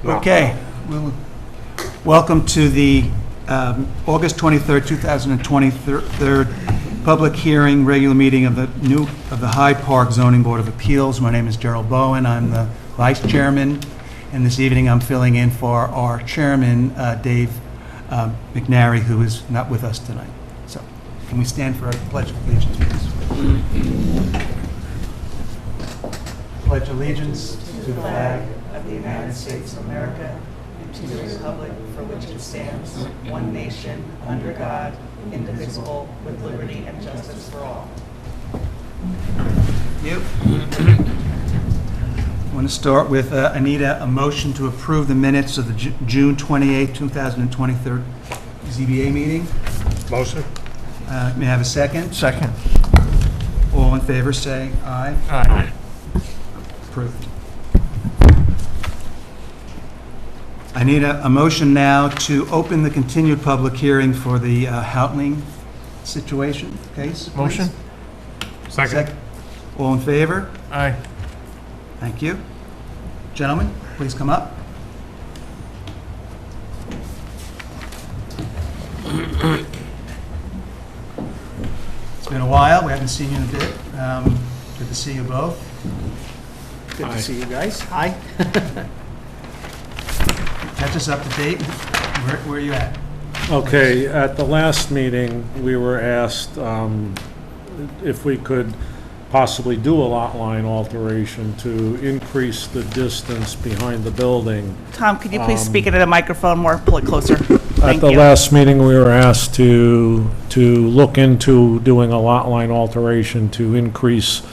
Okay. Welcome to the August 23rd, 2023 public hearing, regular meeting of the Hyde Park Zoning Board of Appeals. My name is Gerald Bowen. I'm the vice chairman, and this evening I'm filling in for our chairman, Dave McNary, who is not with us tonight. So, can we stand for our pledge of allegiance, please? Pledge allegiance to the flag of the United States of America and to the republic for which it stands, one nation, under God, indivisible, with liberty and justice for all. You. I want to start with, Anita, a motion to approve the minutes of the June 28, 2023 ZBA meeting. Motion. May I have a second? Second. All in favor, say aye. Aye. Approved. I need a motion now to open the continued public hearing for the Houtling situation case. Please. Motion. Second. All in favor? Aye. Thank you. Gentlemen, please come up. It's been a while. We haven't seen you in a bit. Good to see you both. Good to see you guys. Hi. Catch us up to date. Where are you at? Okay, at the last meeting, we were asked if we could possibly do a lot line alteration to increase the distance behind the building. Tom, could you please speak into the microphone more, pull it closer? At the last meeting, we were asked to look into doing a lot line alteration to increase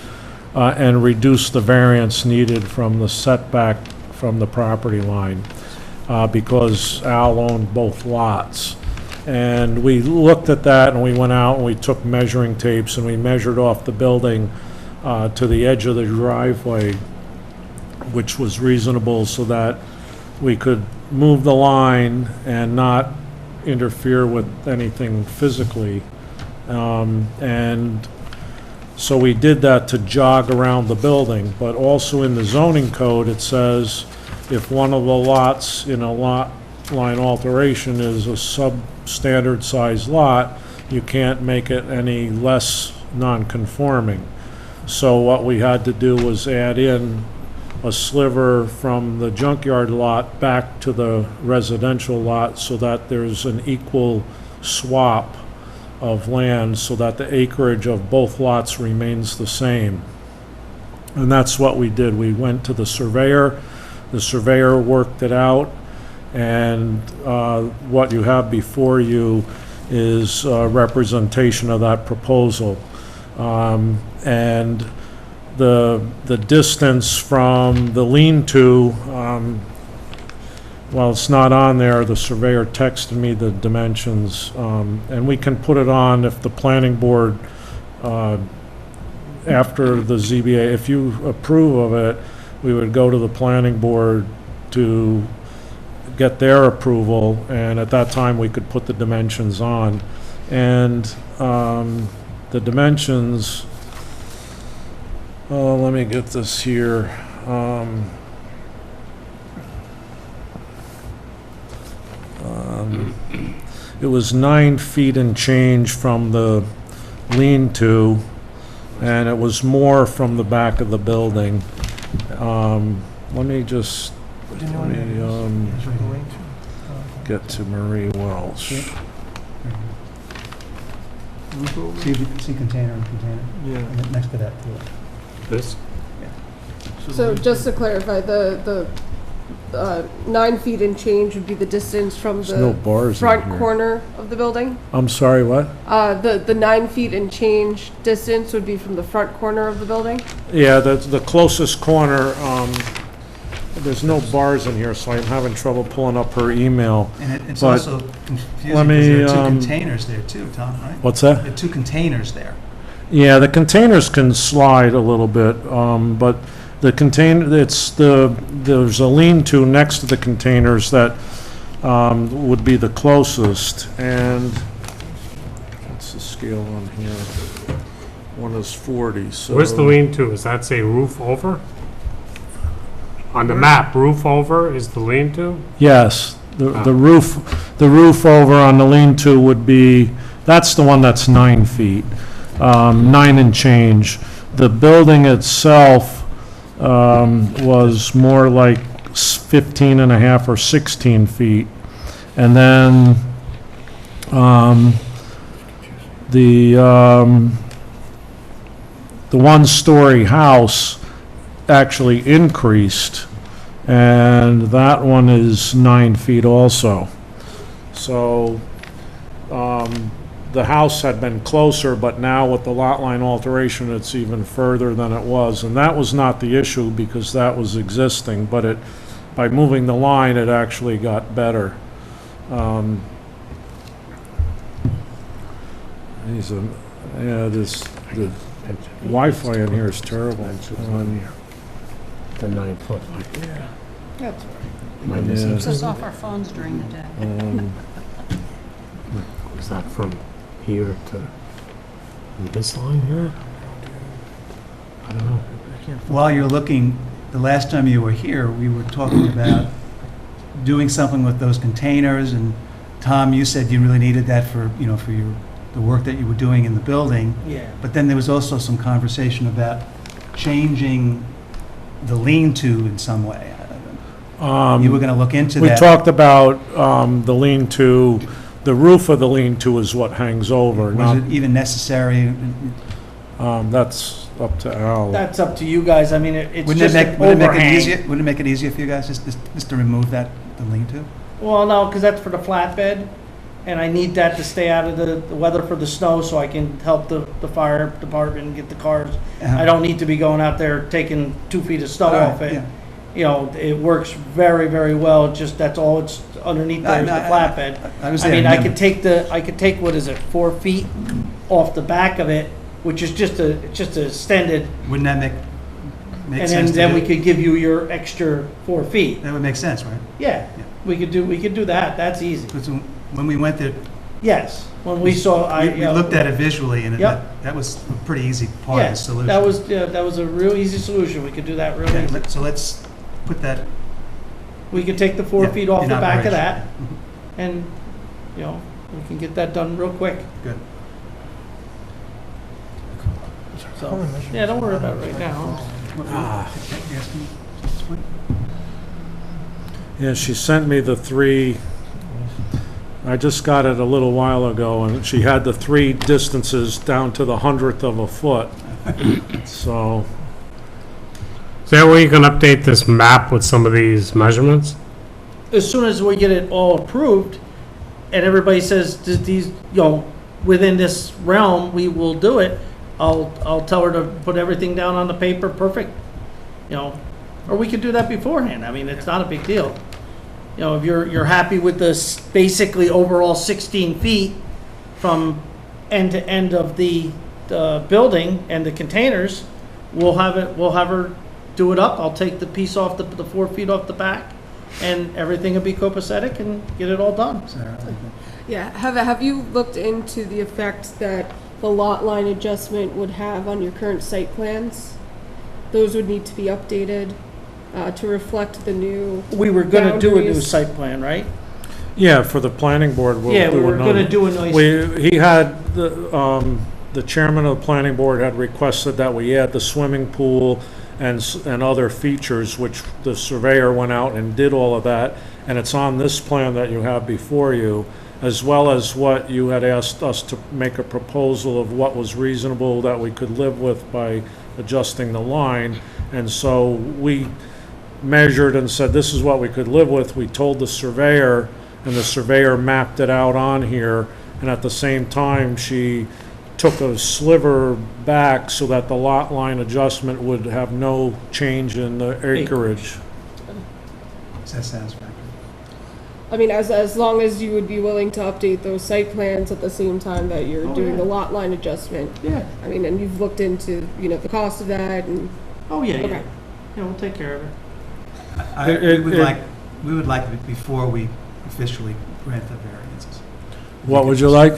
and reduce the variance needed from the setback from the property line, because Al owned both lots. And we looked at that, and we went out and we took measuring tapes and we measured off the building to the edge of the driveway, which was reasonable, so that we could move the line and not interfere with anything physically. And so we did that to jog around the building, but also in the zoning code, it says if one of the lots in a lot line alteration is a substandard size lot, you can't make it any less non-conforming. So what we had to do was add in a sliver from the junkyard lot back to the residential lot so that there's an equal swap of land so that the acreage of both lots remains the same. And that's what we did. We went to the surveyor worked it out, and what you have before you is a representation of that proposal. And the distance from the lean-to, well, it's not on there. The surveyor texted me the dimensions, and we can put it on if the planning board, after the ZBA, if you approve of it, we would go to the planning board to get their approval, and at that time we could put the dimensions on. And the dimensions, let me get this here. It was 9 feet and change from the lean-to, and it was more from the back of the building. Let me just get to Marie Welsh. See container and container? Yeah. And next to that, too. This? So just to clarify, the 9 feet and change would be the distance from There's no the bars in front here. corner of the building? I'm sorry, what? The 9 feet and change distance would be from the front corner of the building? Yeah, the closest corner, there's no bars in here, so I'm having trouble pulling up her email. And it's But also confusing let me, because there are two containers there too, Tom, right? What's that? There are two containers there. Yeah, the containers can slide a little bit, but the container, there's a lean-to next to the containers that would be the closest, and what's the scale on here? One is 40, so. Where's the lean-to? Does that say roof over? On the map, roof over is the lean-to? Yes, the roof over on the lean-to would be, that's the one that's 9 feet, 9 and change. The building itself was more like 15 and a half or 16 feet. And then the one-story house actually increased, and that one is 9 feet also. So, the house had been closer, but now with the lot line alteration, it's even further than it was. And that was not the issue, because that was existing, but by moving the line, it actually got better. The Wi-Fi in here is terrible. The 9 foot. That's Am I missing Keeps us something? off our phones during the day. Is that from here to this line here? I don't know. While you're looking, the last time you were here, we were talking about doing something with those containers, and Tom, you said you really needed that for, for the work that you were doing in the building. Yeah. But then there was also some conversation about changing the lean-to in some way. You were going to look into We that. talked about the lean-to, the roof of the lean-to is what hangs over, Was not, it even necessary? that's up to Al. That's up to you guys. I mean, it's Wouldn't just it an make, wouldn't it make it overhang. easier, wouldn't it make it easier for you guys just to remove the lean-to? Well, no, because that's for the flatbed, and I need that to stay out of the weather for the snow, so I can help the fire department and get the cars. I don't need to be going out there taking 2 feet of snow off it. Yeah. It works very, very well. It's just, that's all it's underneath there is the flatbed. I was I there. mean, I remember. could take, what is it, 4 feet off the back of it, which is just a extended, Wouldn't that make and sense to then we do? could give you your extra 4 feet. That would make sense, right? Yeah, we could do that. That's easy. Because when we went there, Yes, when we saw, we looked at it visually, and Yep. that was a pretty easy part of Yeah, the solution. that was a real easy solution. We could do that real Okay, easy. so let's put that. We could take the 4 Yeah, feet off in the back of operation. that, and, we can get that done real quick. Good. So, yeah, don't worry about it right now. Yes, me? Yeah, she sent me the 3, I just got it a little while ago, and she had the 3 distances down to the 100th of a foot. So, Is there a way you can update this map with some of these measurements? As soon as we get it all approved, and everybody says, these, within this realm, we will do it, I'll tell her to put everything down on the paper, perfect. Or we could do that beforehand. I mean, it's not a big deal. If you're happy with this basically overall 16 feet from end to end of the building and the containers, we'll have her do it up. I'll take the piece off the 4 feet off the back, and everything will be copacetic and get it all done. Yeah, have you looked into the effect that the lot line adjustment would have on your current site plans? Those would need to be updated to reflect the new We were gonna do a new boundaries. site plan, right? yeah, for the planning board, we'll do Yeah, we were another. gonna do a nice. He had, the chairman of the planning board had requested that we add the swimming pool and other features, which the surveyor went out and did all of that, and it's on this plan that you have before you, as well as what you had asked us to make a proposal of what was reasonable that we could live with by adjusting the line. And so we measured and said, this is what we could live with. We told the surveyor, and the surveyor mapped it out on here. And at the same time, she took a sliver back so that the lot line adjustment would have no change in the acreage. Does that satisfactory? I mean, as long as you would be willing to update those site plans at the same time that you're Oh, doing yeah. the lot line adjustment. Yeah, I mean, and you've looked into, the cost of that and, oh, yeah, yeah. okay. Yeah, we'll take care of it. We would like it before we officially grant the variances. What would you like?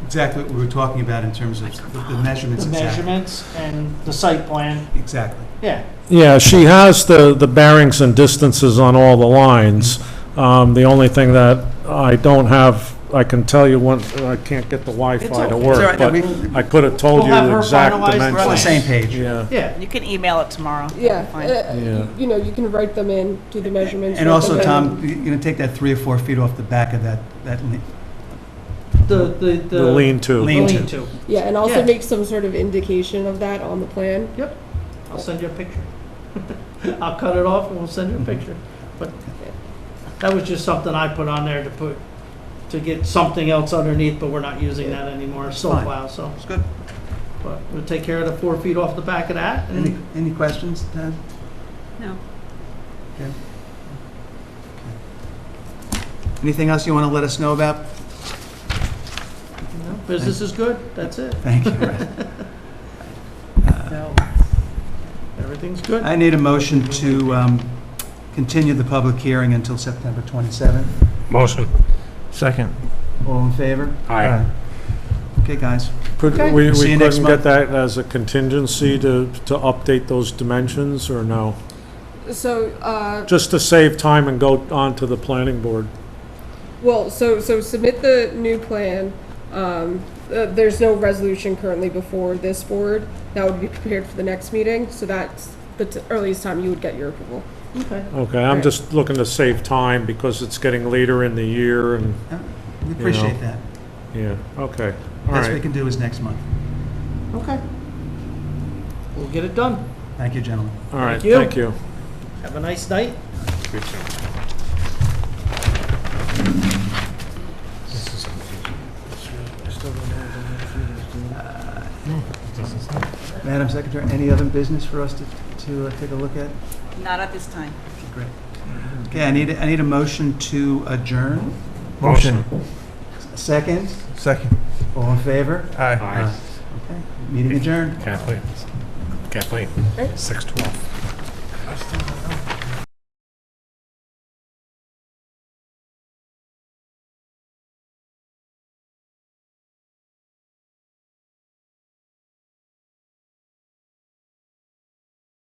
exactly what we were talking about in terms of the measurements. The exactly. measurements and the site plan, Exactly. yeah. Yeah, she has the bearings and distances on all the lines. The only thing that I don't have, I can tell you when, I can't get the Wi-Fi to okay. It's all work, right, no, but I could have told We'll you have her exact finalize the We're on the dimensions. same page. Yeah. Yeah, You can email it tomorrow. Yeah, Fine. Yeah. you know, you can write them in, do the measurements. And write also, them Tom, in. you're going to take that 3 or 4 feet off the back of that the lean-to. Lean-to. lean-to. Yeah, and also Yeah. make some sort of indication of that on the plan. Yep, I'll send you a picture. I'll cut it off and we'll send you a picture. But that was just something I put on there to get something else underneath, but we're not using that anymore, Fine. snowplow, so. It's good. But we'll take care of the 4 feet off the back of that. And Any questions, Ted? No. Anything else you want to let us know about? business is good, that's it. Thank you. So, everything's good. I need a motion to continue the public hearing until September 27th. Motion. Second. All in favor? Aye. Okay, guys. Could, Okay. we See you next couldn't month. get that as a contingency to update those dimensions, or no? So, Just to save time and go on to the planning board. well, so submit the new plan. There's no resolution currently before this board. That would be prepared for the next meeting, so that's the earliest time you would get your approval. Okay. Okay, I'm Right. just looking to save time because it's getting later in the year and, We appreciate that. yeah, okay, all Best we right. can do is next month. Okay. We'll get it done. Thank you, gentlemen. All right, Thank you. thank you. Have a nice night. Madam Secretary, any other business for us to take a look at? Not at this time. Okay, great. Okay, I need a motion to adjourn. Motion. Second, Second. all in favor? Aye. Aye. Okay, meeting adjourned. Kathleen. Kathleen, 6:12.